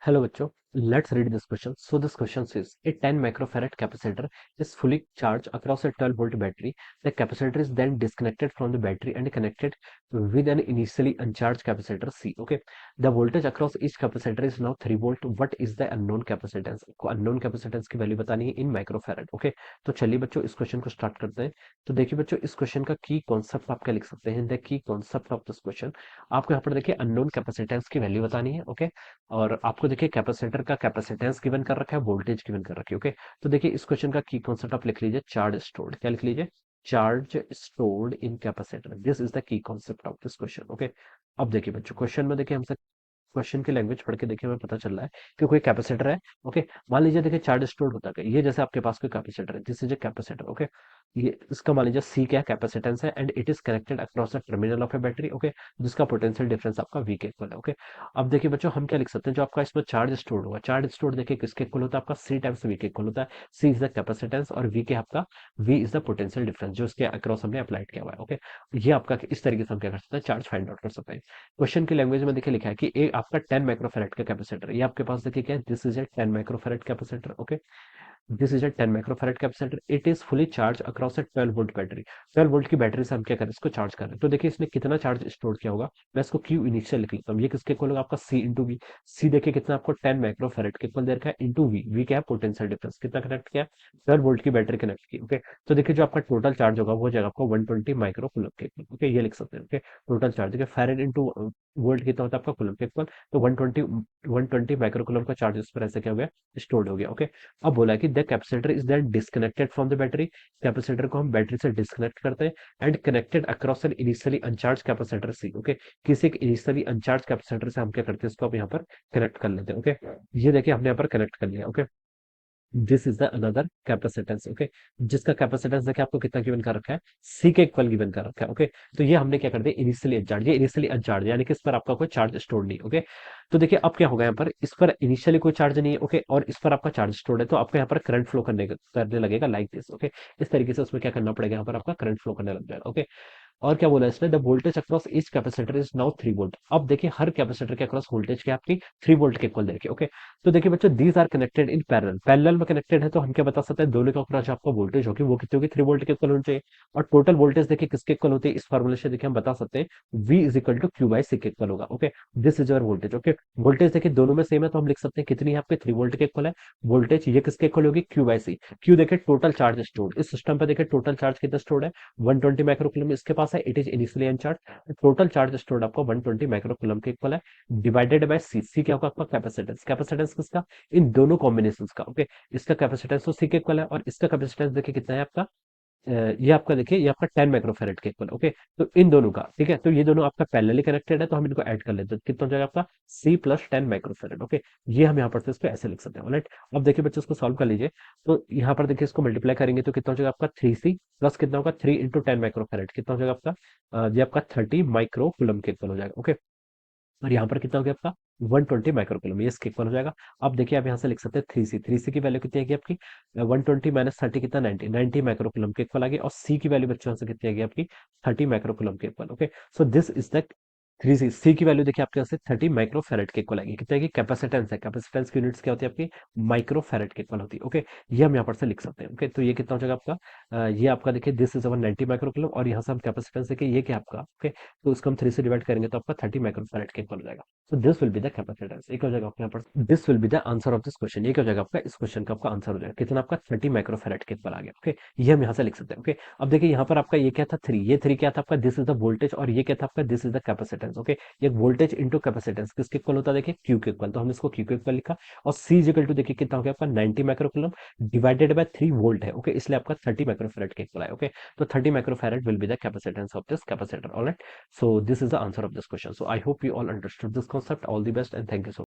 Hello बच्चों, let's read this question. So this question says a 10 microfarad capacitor is fully charged across a 12 volt battery. The capacitor is then disconnected from the battery and connected with an initially uncharged capacitor C. Okay, the voltage across each capacitor is now 3 volt. What is the unknown capacitance? को unknown capacitance की value बतानी है इन microfarad. Okay, तो चलिए बच्चों इस question को start करते हैं. तो देखिए बच्चों, इस क्वेश्चन का की कॉन्सेप्ट आप क्या लिख सकते हैं. The key concept of this question, आपको यहाँ पर देखिए अननोन कैपेसिटेंस की वैल्यू बतानी है. ओके, और आपको देखिए कैपेसिटर का कैपेसिटेंस गिवन कर रखा है, वोल्टेज गिवन कर रखी है. ओके, तो देखिए इस क्वेश्चन का की कॉन्सेप्ट आप लिख लीजिए चार्ज स्टोर्ड. क्या लिख लीजिए? Charge stored in capacitor. This is the key concept of this question. Okay, अब देखिए बच्चों, क्वेश्चन में देखिए हमसे क्वेश्चन की लैंग्वेज पढ़ के देखिए हमें पता चल रहा है कि कोई कैपेसिटर है. ओके, मान लीजिए देखिए चार्ज स्टोर्ड होता है, ये जैसे आपके पास कोई कैपेसिटर है, this is a capacitor. Okay, ये इसका मान लीजिए सी क्या कैपेसिटेंस है and it is connected across the terminal of A battery. Okay, जिसका पोटेंशियल डिफरेंस आपका वी के इक्वल है. ओके, अब देखिए बच्चों हम क्या लिख सकते हैं, जो आपका इसमें चार्ज स्टोर्ड होगा, चार्ज स्टोर्ड देखिए किसके इक्वल होता है, आपका सी टाइम्स वी के इक्वल होता है. सी इज द कैपेसिटेंस और वी के आपका V is the potential difference जो इसके अक्रॉस हमने अप्लाइड किया हुआ है. ओके, ये आपका इस तरीके से हम क्या कर सकते हैं, चार्ज फाइंड आउट कर सकते हैं. क्वेश्चन की लैंग्वेज में देखिए लिखा है कि एक आपका 10 माइक्रोफैरेड का कैपेसिटर, ये आपके पास देखिए क्या है, this is a 10 microfarad capacitor. Okay, this is a 10 microfarad capacitor. It is fully charge across a 12 volt battery. 12 volt की बैटरी से हम क्या करें, इसको चार्ज कर रहे हैं. तो देखिए इसने कितना चार्ज स्टोर किया होगा, मैं इसको क्यू इनिशियल लिख लेता हूँ. ये किसके इक्वल होगा, आपका सी इंटू वी. सी देखिए कितना आपको 10 माइक्रोफैरेड के इक्वल दे रखा है, इंटू वी. वी क्या है, पोटेंशियल डिफरेंस. कितना कनेक्ट किया, 12 वोल्ट की बैटरी कनेक्ट की. ओके, तो देखिए जो आपका टोटल चार्ज होगा वो हो जाएगा आपको 120 माइक्रो कूलम के इक्वल. ओके, ये लिख सकते हैं. ओके, टोटल चार्ज देखिए फैरेड इंटू वोल्ट कितना होता है आपका कूलम के इक्वल, तो 120 माइक्रो कूलम का चार्ज इस पर ऐसे क्या हो गया, स्टोर्ड हो गया. ओके, अब बोला कि the capacitor is then disconnected from the battery. Capacitor को हम बैटरी से डिस्कनेक्ट करते हैं and connected across an initially uncharged capacitor C. Okay, किसी एक इनिशियली अनचार्ज कैपेसिटर से हम क्या करते हैं, इसको अब यहाँ पर कनेक्ट कर लेते हैं. ओके, ये देखिए हमने यहाँ पर कनेक्ट कर लिया. Okay, this is the another capacitance. Okay, जिसका कैपेसिटेंस देखिए आपको कितना गिवन कर रखा है, सी के इक्वल गिवन कर रखा है. ओके, तो ये हमने क्या कर दिया, इनिशियली अनचार्ज. ये इनिशियली अनचार्ज यानी कि इस पर आपका कोई चार्ज स्टोर नहीं. ओके, तो देखिए अब क्या होगा, यहाँ पर इस पर इनिशियली कोई चार्ज नहीं है. ओके, और इस पर आपका चार्ज स्टोर है, तो आपको यहाँ पर करंट फ्लो करने लगेगा लाइक दिस. ओके, इस तरीके से उसमें क्या करना पड़ेगा, यहाँ पर आपका करंट फ्लो करने लग जाएगा. ओके, और क्या बोला इसने, the voltage across each capacitor is now 3 volt. अब देखिए हर कैपेसिटर के अक्रॉस वोल्टेज क्या आपकी 3 वोल्ट के इक्वल देखिए. ओके, तो देखिए बच्चों these are connected in parallel. Parallel में कनेक्टेड है तो हम क्या बता सकते हैं, दोनों के अक्रॉस आपका वोल्टेज होगी वो कितनी होगी, 3 वोल्ट के इक्वल होनी चाहिए. और टोटल वोल्टेज देखिए किसके इक्वल होती है, इस फॉर्मूले से देखिए हम बता सकते हैं V is equal to Q by C के इक्वल होगा. Okay, this is your voltage. Okay, voltage देखिए दोनों में सेम है तो हम लिख सकते हैं कितनी है आपके 3 वोल्ट के इक्वल है वोल्टेज. ये किसके इक्वल होगी, क्यू बाई सी. क्यू देखिए टोटल चार्ज स्टोर्ड, इस सिस्टम पे देखिए टोटल चार्ज कितना स्टोर्ड है, 120 माइक्रोकूलम इसके पास है. It is initially अनचार्ज. Total charge stored आपको 120 माइक्रोकूलम के इक्वल है, डिवाइडेड बाय सी. सी क्या होगा आपका कैपेसिटेंस. कैपेसिटेंस किसका, इन दोनों कॉम्बिनेशन का. ओके, इसका कैपेसिटेंस तो सी के इक्वल है और इसका कैपेसिटेंस देखिए कितना है आपका, ये आपका देखिए ये आपका 10 माइक्रोफैरेड के इक्वल. ओके, तो इन दोनों का ठीक है, तो ये दोनों आपका पैरेलली कनेक्टेड है तो हम इनको ऐड कर लेते हैं. कितना हो जाएगा आपका सी प्लस 10 माइक्रोफैरेड. ओके, ये हम यहाँ पर से इसको ऐसे लिख सकते हैं. राइट, अब देखिए बच्चों इसको सॉल्व कर लीजिए. तो यहाँ पर देखिए इसको मल्टीप्लाई करेंगे तो कितना हो जाएगा आपका 3C प्लस कितना होगा 3 इंटू 10 माइक्रोफैरेड. कितना हो जाएगा आपका, ये आपका 30 माइक्रो कूलम के इक्वल हो जाएगा. ओके, और यहाँ पर कितना हो गया आपका 120 माइक्रोकूलम, ये इसके इक्वल हो जाएगा. अब देखिए आप यहाँ से लिख सकते हैं 3C. 3C की वैल्यू कितनी आएगी आपकी, 120 माइनस 30 कितना 90 माइक्रोकूलम के इक्वल आ गया. और सी की वैल्यू बच्चों यहाँ से कितनी आएगी आपकी 30 माइक्रोकूलम के equal. Okay, so this is the 3C. सी की वैल्यू देखिए आपके यहाँ से 30 माइक्रोफैरेड के इक्वल आएगी. कितनी आएगी, कैपेसिटेंस है, कैपेसिटेंस की यूनिट्स क्या होती है आपकी, माइक्रोफैरेड के इक्वल होती है. ओके, ये हम यहाँ पर से लिख सकते हैं. ओके, तो ये कितना हो जाएगा आपका, ये आपका देखिए दिस इज अवर 90 माइक्रोकूलम और यहाँ से हम कैपेसिटेंस देखिए ये क्या आपका. ओके, तो उसको हम 3 से डिवाइड करेंगे तो आपका 30 माइक्रोफैरेड के इक्वल हो जाएगा. So this will be the capacitance. एक हो जाएगा आपके यहाँ पर, this will be the answer of this question. ये क्या हो जाएगा आपका, इस क्वेश्चन का आपका आंसर हो जाएगा कितना आपका 30 माइक्रोफैरेड के इक्वल आ गया. ओके, ये हम यहाँ से लिख सकते हैं. ओके, अब देखिए यहाँ पर आपका ये क्या था 3, ये 3 क्या था आपका, दिस इज द वोल्टेज और ये क्या था आपका, this is the capacitance. Okay, ये वोल्टेज इंटू कैपेसिटेंस किसके इक्वल होता है, देखिए क्यू के इक्वल, तो हम इसको क्यू के इक्वल लिखा. और सी इज इक्वल टू देखिए कितना हो गया आपका 90 माइक्रोकूलम डिवाइडेड बाय 3 वोल्ट है. ओके, इसलिए आपका 30 माइक्रोफैरेड के इक्वल है. ओके, तो 30 microfarad will be the capacitance of this capacitor. Alright, so this is the answer of this question. So I hope you all understood this concept. All the best and thank you so much.